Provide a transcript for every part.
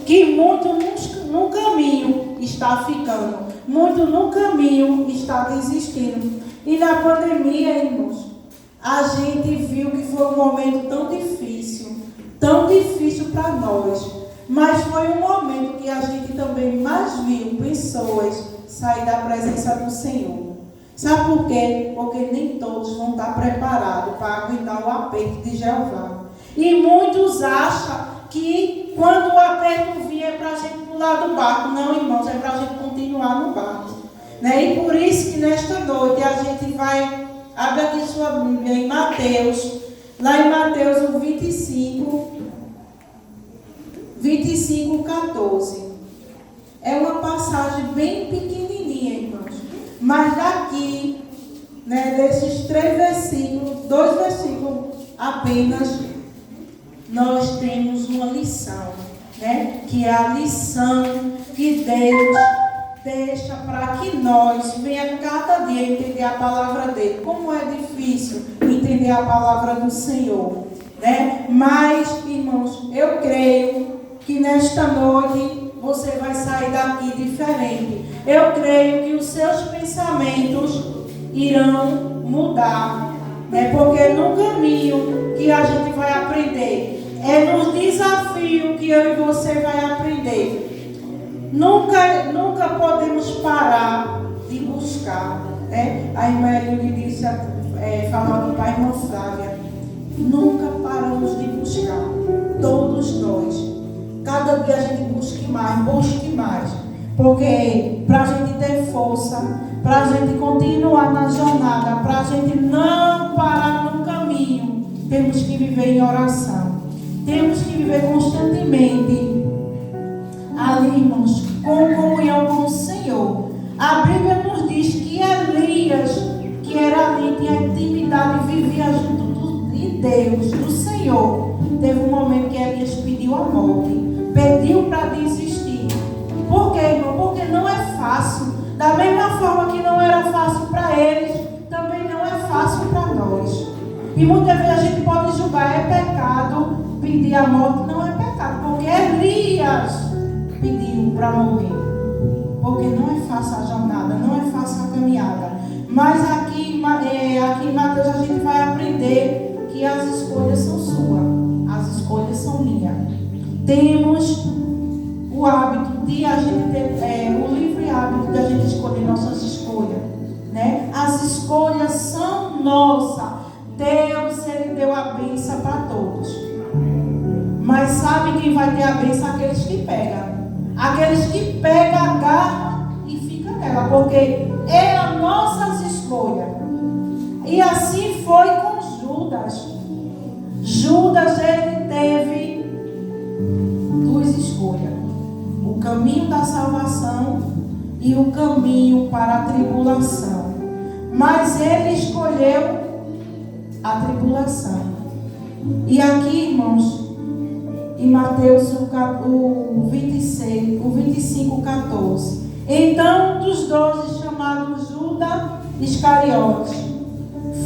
que muito no caminho está ficando, muito no caminho está desistindo. E na pandemia, irmãos, a gente viu que foi um momento tão difícil para nós, mas foi um momento que a gente também mais viu pessoas sair da presença do Senhor. Sabe por quê? Porque nem todos vão estar preparados para aguentar o aperto de Jeová. E muitos acham que quando o aperto vier é para a gente pular do barco. Não, irmãos, é para a gente continuar no barco. Né? E por isso que nesta noite a gente vai, abre aqui sua Bíblia em Mateus, lá em Mateus o 25, 14. É uma passagem bem pequenininha, irmãos. Mas daqui, né, desses 3 versículos, 2 versículos apenas, nós temos uma lição, né? Que é a lição que Deus deixa para que nós venha cada dia entender a palavra dele. Como é difícil entender a palavra do Senhor, né? Mas, irmãos, eu creio que nesta noite você vai sair daqui diferente. Eu creio que os seus pensamentos irão mudar, né? Porque no caminho que a gente vai aprender, é nos desafios que eu e você vai aprender. Nunca podemos parar de buscar, né? A irmã Elio disse, falou aqui para a irmã Flávia, nunca paramos de buscar, todos nós. Cada dia a gente busque mais, porque para a gente ter força, para a gente continuar na jornada, para a gente não parar no caminho, temos que viver em oração, temos que viver constantemente ali, irmãos, com comunhão com o Senhor. A Bíblia nos diz que Elias, que era ali, tinha intimidade, vivia junto de Deus, do Senhor. Teve um momento que Elias pediu a morte, pediu para desistir. Por quê, irmão? Porque não é fácil. Da mesma forma que não era fácil para eles, também não é fácil para nós. E muitas vezes a gente pode julgar, é pecado pedir a morte. Não é pecado, porque Elias pediu para morrer. Porque não é fácil a jornada, não é fácil a caminhada. Mas aqui em Mateus a gente vai aprender que as escolhas são suas, as escolhas são minhas. Temos o hábito de a gente ter, o livre hábito de a gente escolher nossas escolhas, né? As escolhas são nossas. Deus, Ele deu a bênção para todos. Mas sabe quem vai ter a bênção? Aqueles que pegam. Aqueles que pegam, agarram e ficam nela, porque eram nossas escolhas. E assim foi com Judas. Judas, ele teve 2 escolhas: o caminho da salvação e o caminho para a tribulação. Mas ele escolheu a tribulação. E aqui, irmãos, em Mateus o 25, 14. Então, dos 12, chamado Judas Iscariotes,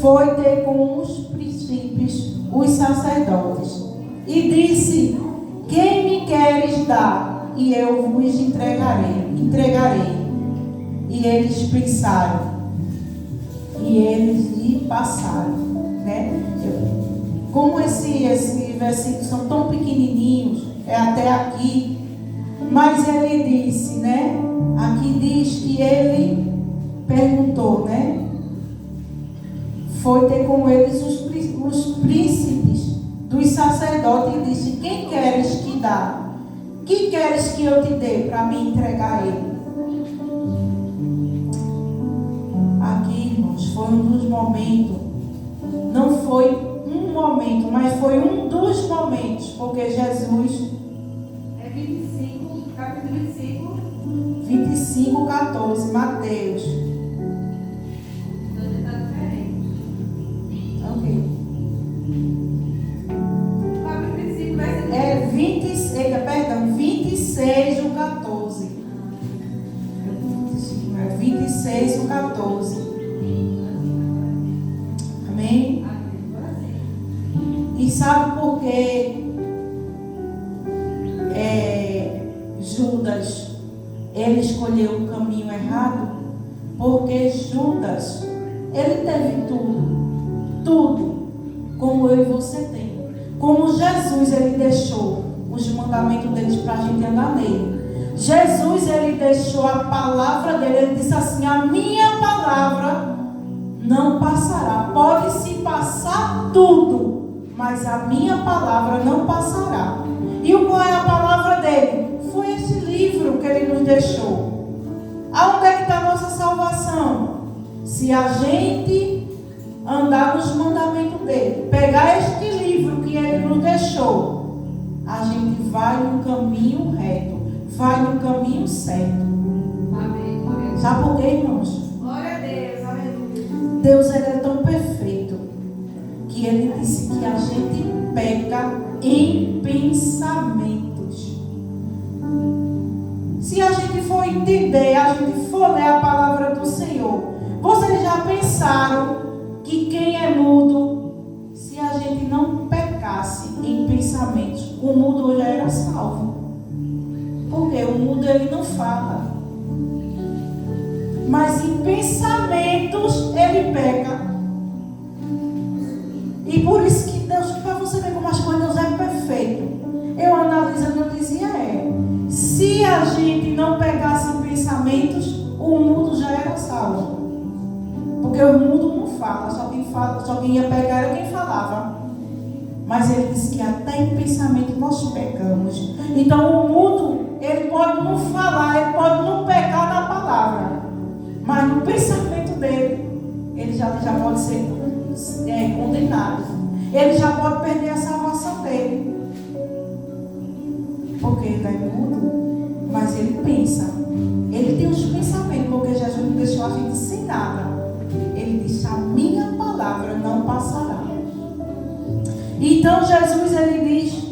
foi ter com os príncipes, os sacerdotes, e disse: quem me queres dar? E eu vos entregarei. E eles pensaram, e eles lhe passaram, né? Como esses versículos são tão pequenininhos, é até aqui, mas ele disse, né? Aqui diz que ele perguntou, né? Foi ter com eles os príncipes dos sacerdotes e disse: quem queres que dá? Que queres que eu te dê para me entregar a ele? Aqui, irmãos, foi um dos momentos, não foi um momento, mas foi um dos momentos, porque Jesus, é 25, capítulo 25, 14, Mateus. Está diferente. Ok. Capítulo 25 vai ser. É 26, o 14. É 26, o 14. Amém? E sabe por quê? Judas, ele escolheu o caminho errado? Porque Judas, ele teve tudo, como eu e você tem. Como Jesus, ele deixou os mandamentos deles para a gente andar nele. Jesus, ele deixou a palavra dele, ele disse assim: a minha palavra não passará. Pode se passar tudo, mas a minha palavra não passará. E qual é a palavra dele? Foi esse livro que ele nos deixou. Aonde é que está a nossa salvação? Se a gente andar nos mandamentos dele, pegar este livro que ele nos deixou, a gente vai no caminho reto, vai no caminho certo. Amém. Sabe por quê, irmãos? Glória a Deus, aleluia. Deus, ele é tão perfeito que ele disse que a gente peca em pensamentos. Se a gente for entender, a gente for ler a palavra do Senhor, vocês já pensaram que quem é mudo, se a gente não pecasse em pensamentos, o mudo já era salvo? Porque o mudo, ele não fala, mas em pensamentos ele peca. E por isso que Deus, para você ver como as coisas, Deus é perfeito. Eu analisando, eu dizia, se a gente não pegasse em pensamentos, o mudo já era salvo. Porque o mudo não fala, só quem ia pegar era quem falava. Mas ele disse que até em pensamento nós pecamos. Então o mudo, ele pode não falar, ele pode não pecar na palavra, mas no pensamento dele, ele já pode ser condenado. Ele já pode perder a salvação dele. Porque ele é mudo, mas ele pensa. Ele tem os pensamentos, porque Jesus não deixou a gente sem nada. Ele disse: a minha palavra não passará. Então Jesus, ele diz,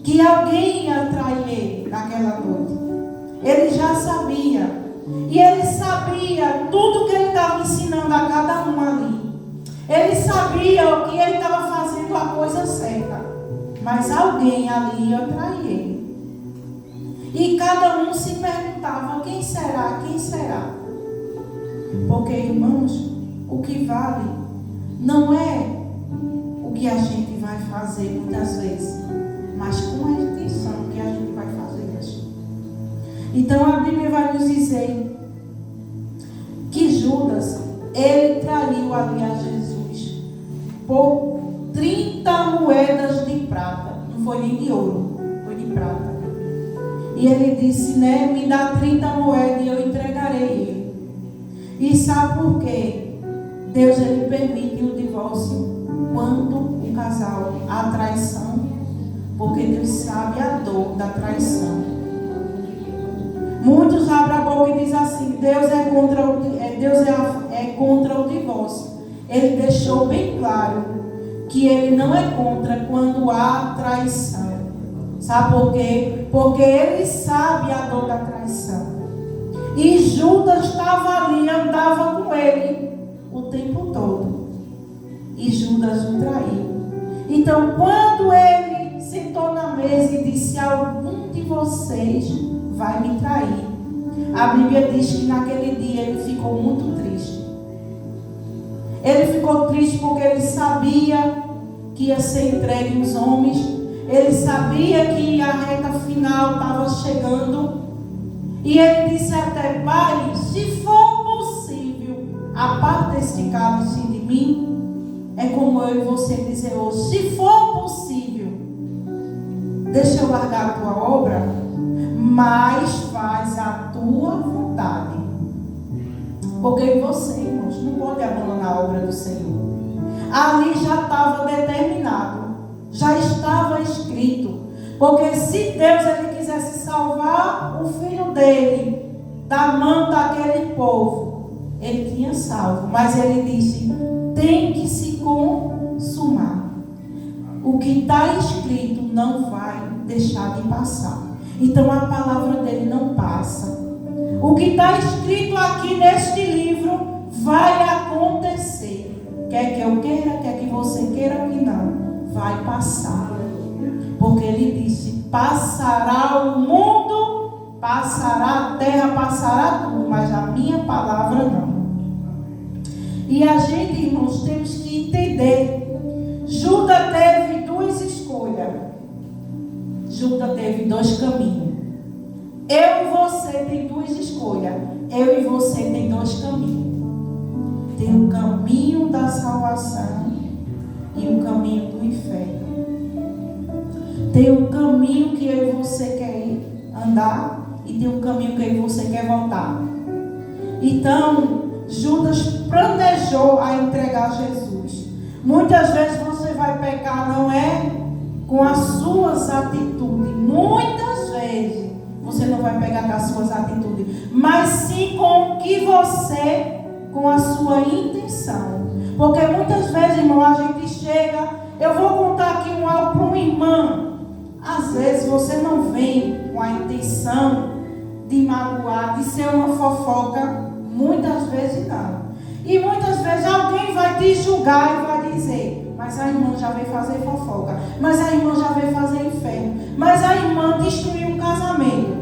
que alguém ia trair ele naquela noite. Ele já sabia. E ele sabia tudo que ele estava ensinando a cada um ali. Ele sabia que ele estava fazendo a coisa certa. Mas alguém ali ia trair ele. E cada um se perguntava: quem será? Quem será? Porque, irmãos, o que vale não é o que a gente vai fazer muitas vezes, mas com a intenção que a gente vai fazer isso. Então a Bíblia vai nos dizer que Judas, ele traiu ali a Jesus por 30 moedas de prata. Não foi nem de ouro, foi de prata. E ele disse, me dá 30 moedas e eu entregarei ele. E sabe por quê? Deus, ele permite o divórcio quando o casal, a traição, porque Deus sabe a dor da traição. Muitos abrem a boca e dizem assim: Deus é contra o divórcio. Ele deixou bem claro que ele não é contra quando há traição. Sabe por quê? Porque ele sabe a dor da traição. E Judas estava ali, andava com ele o tempo todo. E Judas o traiu. Então, quando ele sentou na mesa e disse: algum de vocês vai me trair, a Bíblia diz que naquele dia ele ficou muito triste. Ele ficou triste porque ele sabia que ia ser entregue os homens. Ele sabia que a reta final estava chegando. E ele disse até: Pai, se for possível, aparta este cálice de mim. É como eu e você dizer hoje: se for possível, deixa eu largar a tua obra, mas faz a tua vontade. Porque você, irmãos, não pode abandonar a obra do Senhor. Ali já estava determinado, já estava escrito. Porque se Deus ele quisesse salvar o filho dele da mão daquele povo, ele tinha salvo. Mas ele disse: tem que se consumar. O que está escrito não vai deixar de passar. Então a palavra dele não passa. O que está escrito aqui neste livro vai acontecer. Quer que eu queira, quer que você queira que não, vai passar. Porque ele disse: passará o mundo, passará a terra, passará tudo, mas a minha palavra não. E a gente, irmãos, temos que entender. Judas teve duas escolhas. Judas teve dois caminhos. Eu e você tem duas escolhas. Eu e você tem dois caminhos. Tem o caminho da salvação e o caminho do inferno. Tem o caminho que eu e você quer andar e tem o caminho que eu e você quer voltar. Então, Judas planejou a entregar Jesus. Muitas vezes você vai pecar, não é com as suas atitudes. Muitas vezes você não vai pegar com as suas atitudes, mas sim com o que você, com a sua intenção. Porque muitas vezes, irmão, a gente chega, eu vou contar aqui algo para uma irmã. Às vezes você não vem com a intenção de magoar, de ser uma fofoca. Muitas vezes não. E muitas vezes alguém vai te julgar e vai dizer: mas a irmã já veio fazer fofoca, mas a irmã já veio fazer inferno, mas a irmã destruiu o casamento.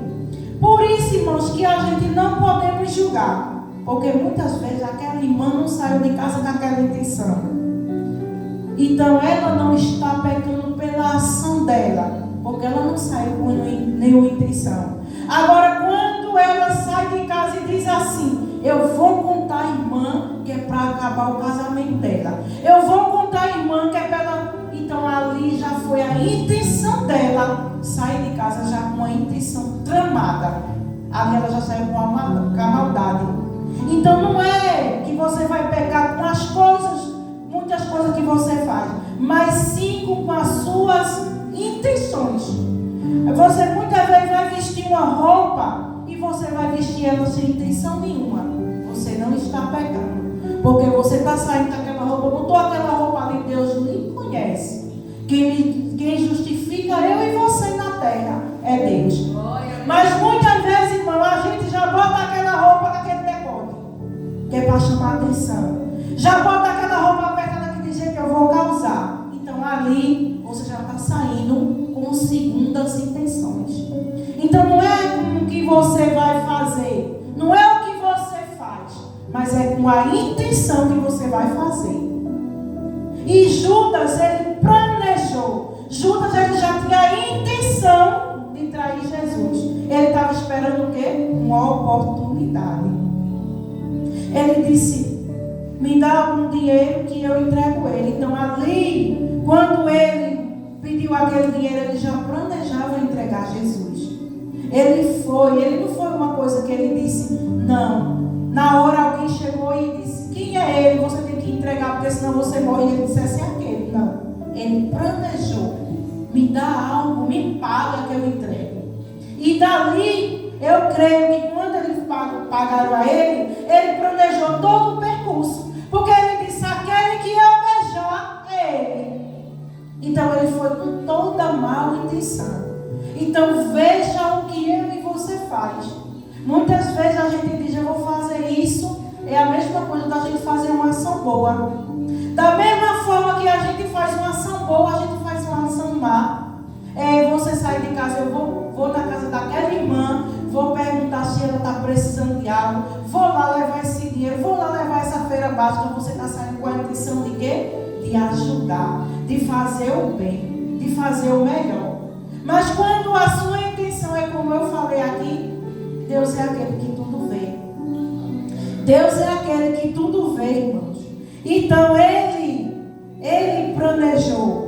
Por isso, irmãos, que a gente não podemos julgar, porque muitas vezes aquela irmã não saiu de casa com aquela intenção. Então ela não está pecando pela ação dela, porque ela não saiu com nenhuma intenção. Agora, quando ela sai de casa e diz assim: eu vou contar à irmã que é para acabar o casamento dela, eu vou contar à irmã que é para ela. Então ali já foi a intenção dela sair de casa já com a intenção tramada. Ali ela já saiu com a maldade. Então não é que você vai pecar com as coisas, muitas coisas que você faz, mas sim com as suas intenções. Você muitas vezes vai vestir uma roupa e você vai vestir ela sem intenção nenhuma. Você não está pecando, porque você está saindo com aquela roupa, botou aquela roupa ali, Deus lhe conhece. Quem justifica eu e você na terra é Deus. Mas muitas vezes, irmão, a gente já bota aquela roupa naquele decote, que é para chamar a atenção. Já bota aquela roupa apertada que diz que eu vou causar. Então ali você já está saindo com segundas intenções. Então não é com o que você vai fazer, não é o que você faz, mas é com a intenção que você vai fazer. E Judas, ele planejou. Judas, ele já tinha a intenção de trair Jesus. Ele estava esperando o quê? Uma oportunidade. Ele disse: me dá algum dinheiro que eu entrego ele. Então ali, quando ele pediu aquele dinheiro, ele já planejava entregar Jesus. Ele não foi uma coisa que ele disse, não. Na hora alguém chegou e disse: quem é ele? Você tem que entregar, porque senão você morre. E ele dissesse: é aquele. Não. Ele planejou: me dá algo, me paga que eu entrego. E dali, eu creio que quando eles pagaram a ele planejou todo o percurso. Porque ele disse: aquele que eu beijar é ele. Então ele foi com toda a má intenção. Então veja o que eu e você faz. Muitas vezes a gente diz: eu vou fazer isso. É a mesma coisa da gente fazer uma ação boa. Da mesma forma que a gente faz uma ação boa, a gente faz uma ação má. Você sai de casa: eu vou na casa daquela irmã, vou perguntar se ela está precisando de algo, vou lá levar esse dinheiro, vou lá levar essa feira básica. Você está saindo com a intenção de quê? De ajudar, de fazer o bem, de fazer o melhor. Mas quando a sua intenção é como eu falei aqui, Deus é aquele que tudo vê. Deus é aquele que tudo vê, irmãos. Então ele planejou.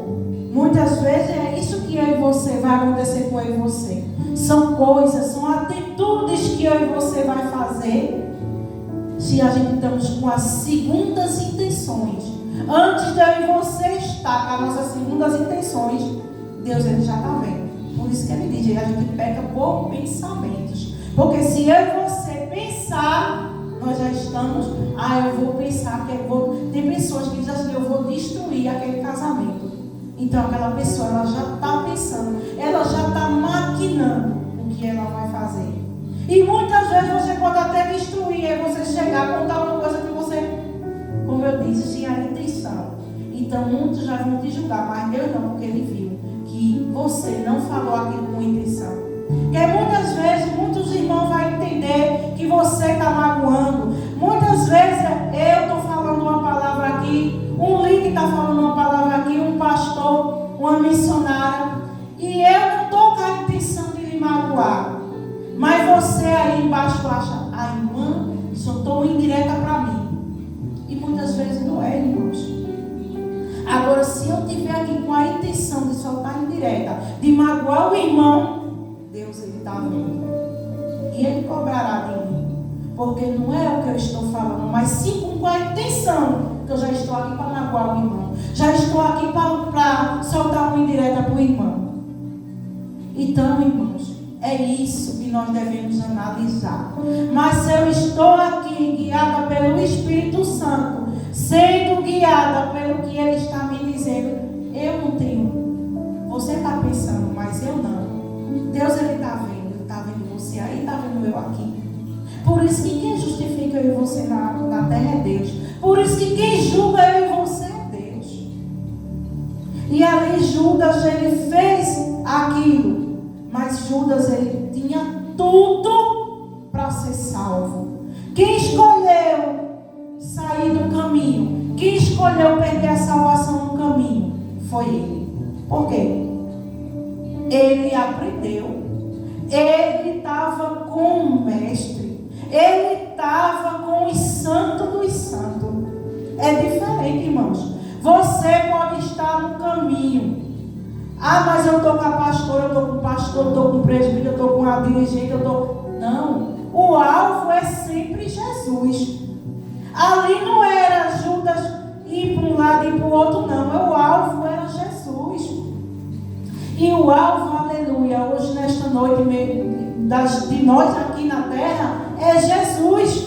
Muitas vezes é isso que eu e você vai acontecer com eu e você. São coisas, são atitudes que eu e você vai fazer se a gente estamos com as segundas intenções. Antes de eu e você estar com as nossas segundas intenções, Deus ele já está vendo. Por isso que ele diz: a gente peca por pensamentos. Porque se eu e você pensar, nós já estamos: eu vou pensar que eu vou. Tem pessoas que dizem assim: eu vou destruir aquele casamento. Então aquela pessoa, ela já está pensando, ela já está maquinando o que ela vai fazer. E muitas vezes você pode até destruir, aí você chegar a contar uma coisa que você, como eu disse, tinha a intenção. Então muitos já vão te julgar, mas Deus não, porque ele viu que que você não falou aquilo com intenção. Porque muitas vezes, muitos irmãos vão entender que você está magoando. Muitas vezes eu estou falando uma palavra aqui, um líder está falando uma palavra aqui, um pastor, uma missionária, e eu não estou com a intenção de lhe magoar. Mas você aí embaixo acha, a irmã soltou uma indireta para mim. E muitas vezes não é, irmãos. Agora, se eu estiver aqui com a intenção de soltar indireta, de magoar o irmão, Deus, Ele está vendo. E Ele cobrará de mim. Porque não é o que eu estou falando, mas sim com a intenção que eu já estou aqui para magoar o irmão. Já estou aqui para soltar uma indireta para o irmão. Então, irmãos, é isso que nós devemos analisar. Mas se eu estou aqui guiada pelo Espírito Santo, sendo guiada pelo que Ele está me dizendo, eu não tenho. Você está pensando, mas eu não. Deus, Ele está vendo você aí, está vendo eu aqui. Por isso que quem justifica eu e você na terra é Deus. Por isso que quem julga eu e você é Deus. E ali Judas, ele fez aquilo. Mas Judas, ele tinha tudo para ser salvo. Quem escolheu sair do caminho, quem escolheu perder a salvação no caminho, foi ele. Por quê? Ele aprendeu. Ele estava com o mestre. Ele estava com os santos dos santos. É diferente, irmãos. Você pode estar no caminho. Ah, mas eu estou com a pastora, eu estou com o pastor, eu estou com o presbítero, eu estou com a dirigente, eu estou... Não. O alvo é sempre Jesus. Ali não era Judas ir para um lado e para o outro, não. O alvo era Jesus. E o alvo, aleluia, hoje nesta noite de nós aqui na terra, é Jesus.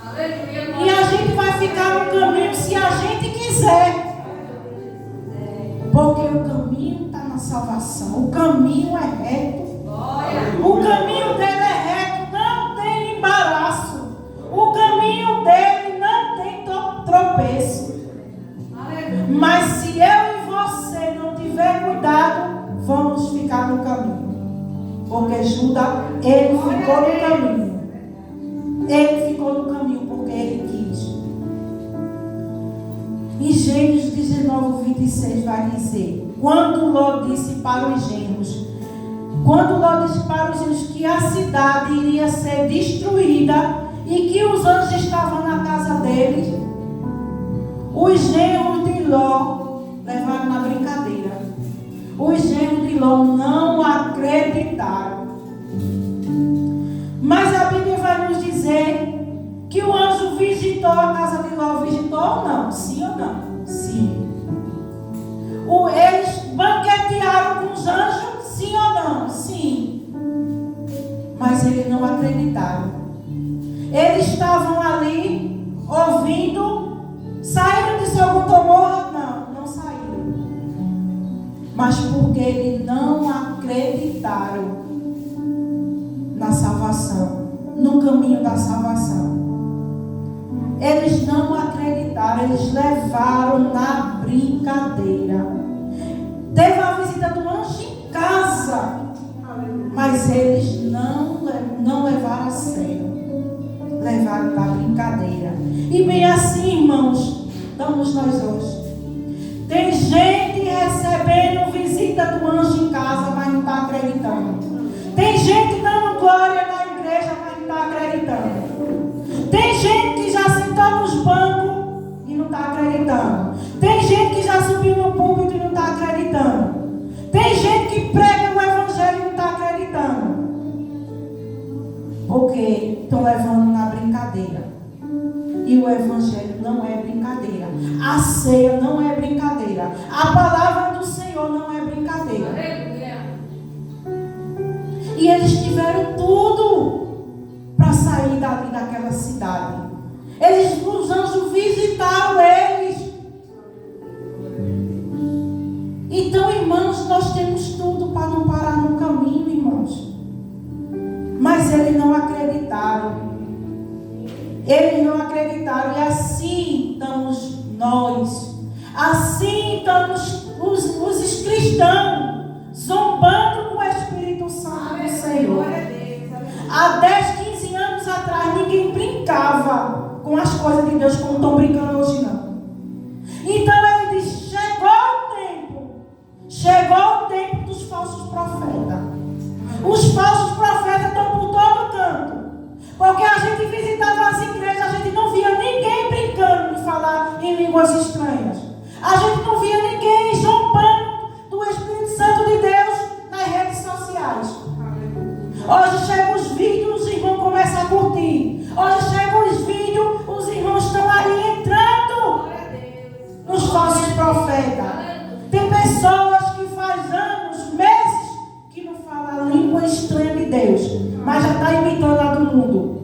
Aleluia. E a gente vai ficar no caminho se a gente quiser. Porque o caminho está na salvação. O caminho é reto. O caminho dele é reto, não tem embaraço. O caminho dele não tem tropeço. Mas se eu e você não tiver cuidado, vamos ficar no caminho. Porque Judas, ele ficou no caminho. Ele ficou no caminho porque ele quis. Em Gênesis 19, 26 vai dizer: quando Ló disse para os genros, que a cidade iria ser destruída e que os anjos estavam na casa deles, os genros de Ló levaram na brincadeira. Os genros de Ló não acreditaram. Mas a Bíblia vai nos dizer que o anjo visitou a casa de Ló. Visitou ou não? Sim ou não? Sim. Eles banquetearam com os anjos? Sim ou não? Sim. Mas eles não acreditaram. Eles estavam ali ouvindo. Saíram de Sodoma e Gomorra? Não saíram. Mas porque eles não acreditaram na salvação, no caminho da salvação. Eles não acreditaram, eles levaram na brincadeira. Teve a visita do anjo em casa, mas eles não levaram a sério. Levaram na brincadeira. E bem assim, irmãos, estamos nós hoje. Tem gente recebendo visita do anjo em casa, mas não está acreditando. Tem gente dando glória na igreja, mas não está acreditando. Tem gente que já sentou nos bancos e não está acreditando. Tem gente que já subiu no púlpito e não está acreditando. Tem gente que prega o evangelho e não está acreditando. Porque estão levando na brincadeira. E o evangelho não é brincadeira. A ceia não é brincadeira. A palavra do Senhor não é brincadeira. E eles tiveram tudo para sair dali daquela cidade. Os anjos visitaram eles. Então, irmãos, nós temos tudo para não parar no caminho, irmãos. Mas eles não acreditaram. Eles não acreditaram. E assim estamos nós. Assim estamos os cristãos. Senhor. Há 10, 15 anos atrás, ninguém brincava com as coisas de Deus como estão brincando hoje, não. Então ele diz: chegou o tempo dos falsos profetas. Os falsos profetas estão por todo canto. Porque a gente visitava as igrejas, a gente não via ninguém brincando de falar em línguas estranhas. A gente não via ninguém zombando do Espírito Santo de Deus nas redes sociais. Hoje chegam os vídeos, os irmãos começam a curtir. Hoje chegam os vídeos, os irmãos estão ali entrando nos falsos profetas. Tem pessoas que faz anos, meses, que não falam a língua estranha de Deus, mas já está imitando a do mundo.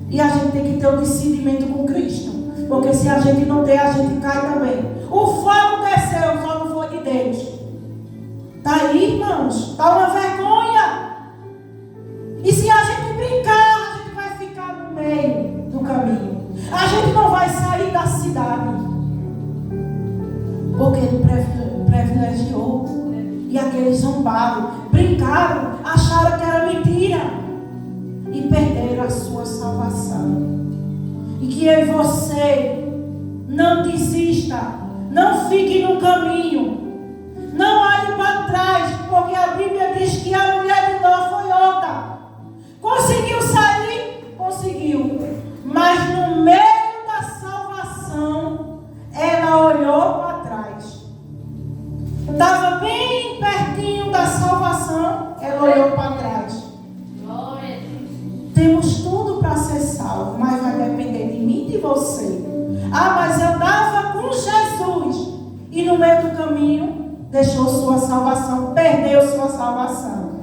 E a gente tem que ter o discernimento com Cristo. Porque se a gente não der, a gente cai também. O fogo desceu, só não foi de Deus. Está aí, irmãos. Está uma vergonha. E se a gente brincar, a gente vai ficar no meio do caminho. A gente não vai sair da cidade. Porque ele privilegiou. E aqueles zombaram, brincaram, acharam que era mentira. E perderam a sua salvação. E que eu e você não desista, não fique no caminho, não olhe para trás, porque a Bíblia diz que a mulher de Nó foi outra. Conseguiu sair? Conseguiu. Mas no meio da salvação, ela olhou para trás. Estava bem pertinho da salvação, ela olhou para trás. Temos tudo para ser salvo, mas vai depender de mim e de você. Ah, mas eu estava com Jesus e no meio do caminho deixou sua salvação, perdeu sua salvação.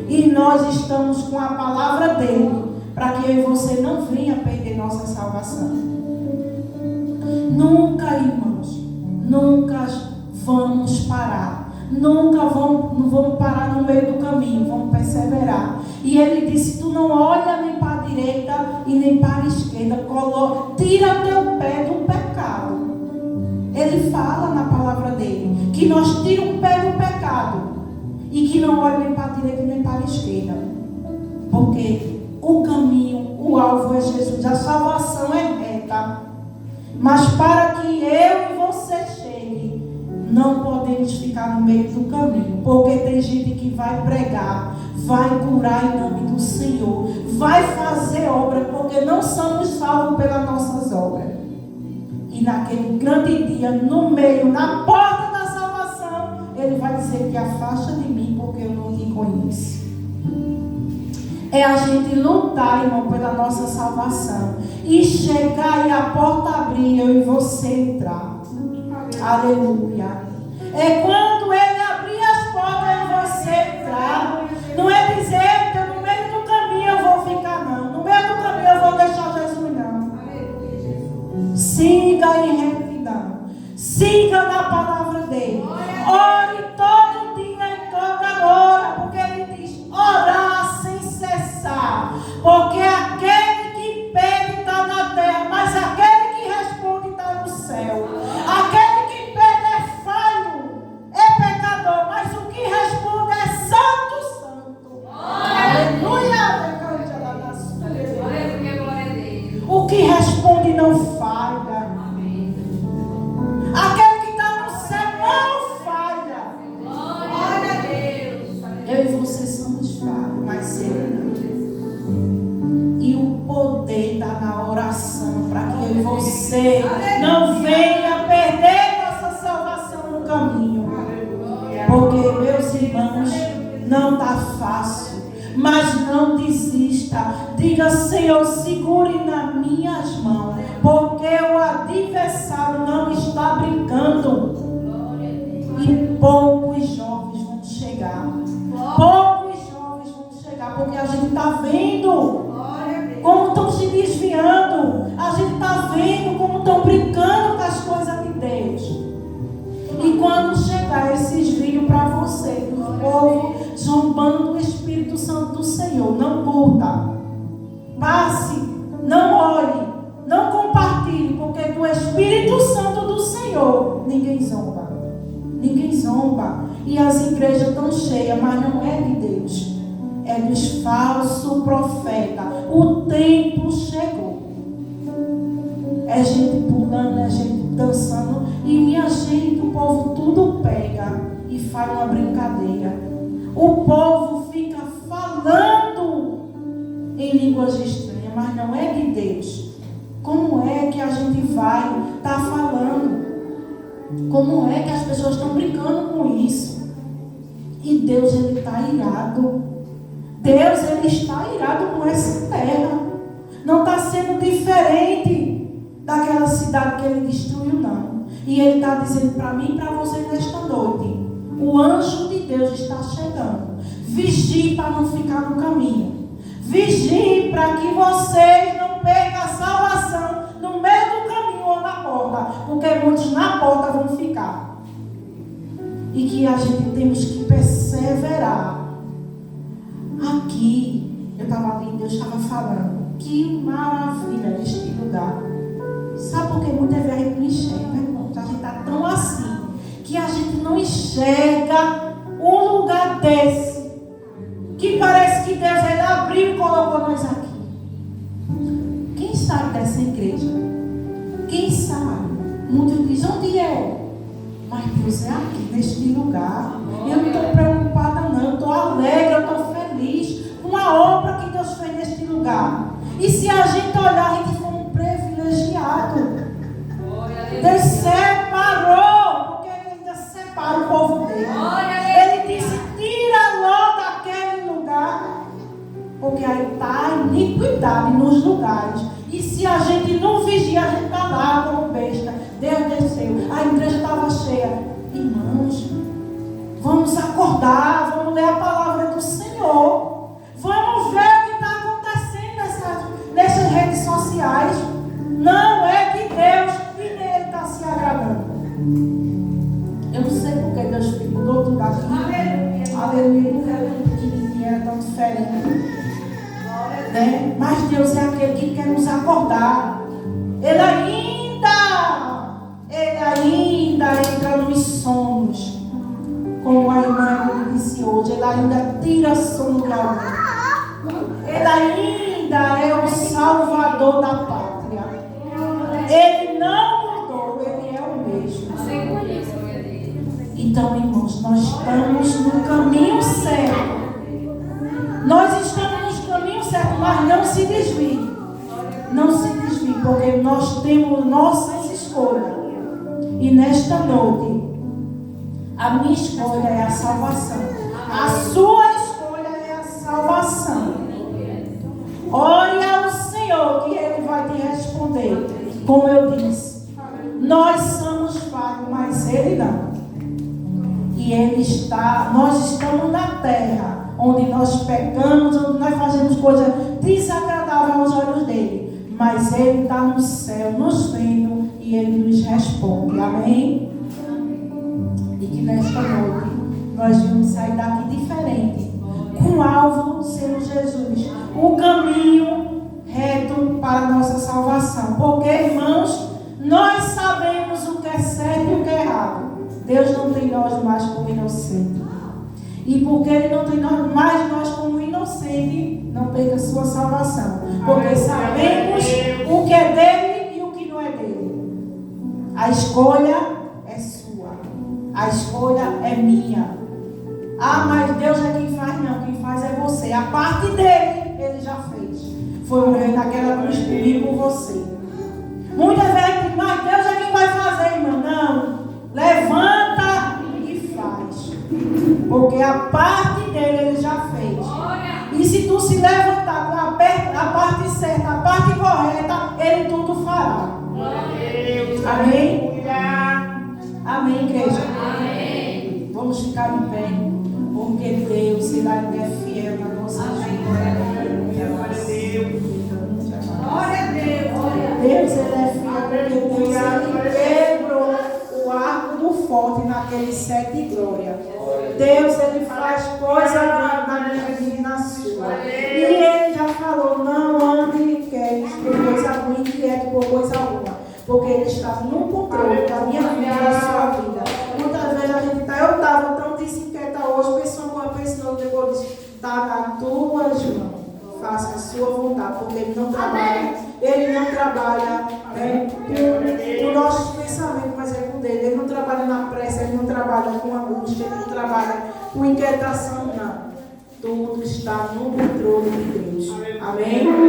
E nós estamos com a palavra dele para que eu e você não venha perder nossa salvação. Nunca, irmãos, nunca vamos parar. Nunca vamos parar no meio do caminho, vamos perseverar. E ele disse: tu não olha nem para a direita e nem para a esquerda, tira teu pé do pecado. Ele fala na palavra dele que nós tiramos o pé do pecado e que não olha nem para a direita nem para a esquerda, porque o caminho, o alvo é Jesus. A salvação é reta, mas para que eu e você chegue, não podemos ficar no meio do caminho, porque tem gente que vai pregar, vai curar em nome do Senhor, vai fazer obra, porque não somos salvos pelas nossas obras. E naquele grande dia, no meio, na porta da salvação, ele vai dizer que afasta de mim, porque eu não te conheço. É a gente lutar, irmão, pela nossa salvação, e chegar e a porta abrir, eu e você entrar. Aleluia. É quando ele abrir as portas e você entrar. Não é dizer que no meio do caminho eu vou ficar, não. No meio do caminho eu vou deixar Jesus, não. Siga em retidão. Siga na palavra dele. Ore todo dia e toda hora. Porque ele diz: orar sem cessar. Porque aquele que pede está na terra, mas aquele que responde está no céu. Aquele que pede é falho, é pecador, mas o que responde é santo, santo. Aleluia! O que responde não falha. Aquele que está no céu não falha. Glória a Deus. Eu e você somos falhos, mas ele não. E o poder está na oração, para que eu e você não venha perder nossa salvação no caminho. Porque, meus irmãos, não está fácil, mas não desista. Diga: Senhor, segure nas minhas mãos, porque o adversário não está brincando. E poucos jovens vão chegar. Poucos jovens vão chegar, porque a gente está vendo como estão se desviando. A gente está vendo como estão brincando com as coisas de Deus. E quando chegar esses vídeos para você, do povo zombando do Espírito Santo do Senhor, não curta, passe, não olhe, não compartilhe, porque do Espírito Santo do Senhor ninguém zomba. Ninguém zomba. E as igrejas estão cheias, mas não é de Deus. é dos falsos profetas. O tempo chegou. É gente pulando, é gente dançando. E minha gente, o povo tudo pega e faz uma brincadeira. O povo fica falando em línguas estranhas, mas não é de Deus. Como é que a gente vai estar falando? Como é que as pessoas estão brincando com isso? E Deus, Ele está irado. Deus, Ele está irado com essa terra. Não está sendo diferente daquela cidade que Ele destruiu, não. E Ele está dizendo para mim e para você nesta noite: o anjo de Deus está chegando. Vigie para não ficar no caminho. Vigie para que vocês não percam a salvação no meio do caminho ou na porta. Porque muitos na porta vão ficar. E que a gente temos que perseverar. Aqui, eu estava ali, Deus estava falando. Que maravilha este lugar. Sabe por que muitas vezes a gente não enxerga, irmão? A gente está tão assim que a gente não enxerga um lugar desse. Que parece que Deus, Ele abriu e colocou nós aqui. Quem sabe dessa igreja? Quem sabe? Muitos dizem, onde é? Mas Deus é aqui, neste lugar. Eu não estou preocupada não, eu estou alegre, eu estou feliz com a obra que Deus fez neste lugar. E se a gente olhar, a gente for um privilegiado. Deus separou, porque Ele ainda separa o povo dele. Ele disse, tira logo daquele lugar, porque aí está a iniquidade nos lugares. E se a gente não vigia, a gente está lá como besta. Deus desceu, a igreja estava cheia. Irmãos, vamos acordar, vamos ler a palavra do Senhor. Vamos ver o que está acontecendo nessas redes sociais. Não é de Deus e nele está se agradando. Eu não sei porque Deus mudou tudo aqui. Aleluia, não era tão pequenininho, era tão diferente. Né? Mas Deus é aquele que quer nos acordar. Ele ainda entra nos sonhos. Como a irmã disse hoje, Ele ainda tira sono de alguém. Ele ainda é o Salvador da pátria. Ele não mudou, Ele é o mesmo. Então, irmãos, nós estamos no caminho certo. Nós estamos no caminho certo, mas não se desvie. Não se desvie, porque nós temos nossas escolhas. E nesta noite, a minha escolha é a salvação. A sua escolha é a salvação. Ore ao Senhor que Ele vai te responder. Como eu disse, nós somos falhos, mas Ele não. E nós estamos na terra, onde nós pecamos, onde nós fazemos coisas desagradáveis aos olhos dele. Mas Ele está no céu, nos vendo, e Ele nos responde. Amém? E que nesta noite nós vamos sair daqui diferente, com o alvo sendo Jesus, o caminho reto para a nossa salvação. Porque, irmãos, nós sabemos o que é certo e o que é errado. Deus não tem nós mais como inocente. E porque Ele não tem mais nós como inocente, não perca a sua salvação. Porque sabemos o que é dele e o que não é dele. A escolha é sua. A escolha é minha. Ah, mas Deus é quem faz. Não, quem faz é você. A parte dele, Ele já fez. Foi morrer naquela cruz por mim e por você. Muitas vezes, mas Deus é quem vai fazer, irmão. Não. Levanta e faz. Porque a parte dele Ele já fez. E se tu se levantar com a parte certa, a parte correta, Ele tudo fará. Amém? Amém, igreja? Amém. Vamos ficar de pé. Porque Deus, Ele é fiel na nossa vida. Glória a Deus. Deus, Ele é fiel. Porque Deus, Ele quebrou o arco do forte naqueles 7 glórias. Deus, Ele faz coisa grande na minha vida e na sua. E Ele já falou, não ande inquieto por coisa ruim, inquieto por coisa alguma. Porque Ele está no controle da minha vida e da sua vida. Muitas vezes a gente eu estava tão desinquieta hoje, pensando depois de estar tudo tuas mãos. Faça a sua vontade, porque Ele não trabalha. Ele não trabalha com o nosso pensamento, mas é com dele. Ele não trabalha na pressa, Ele não trabalha com angústia, Ele não trabalha com inquietação, não. Tudo está no controle de Deus. Amém?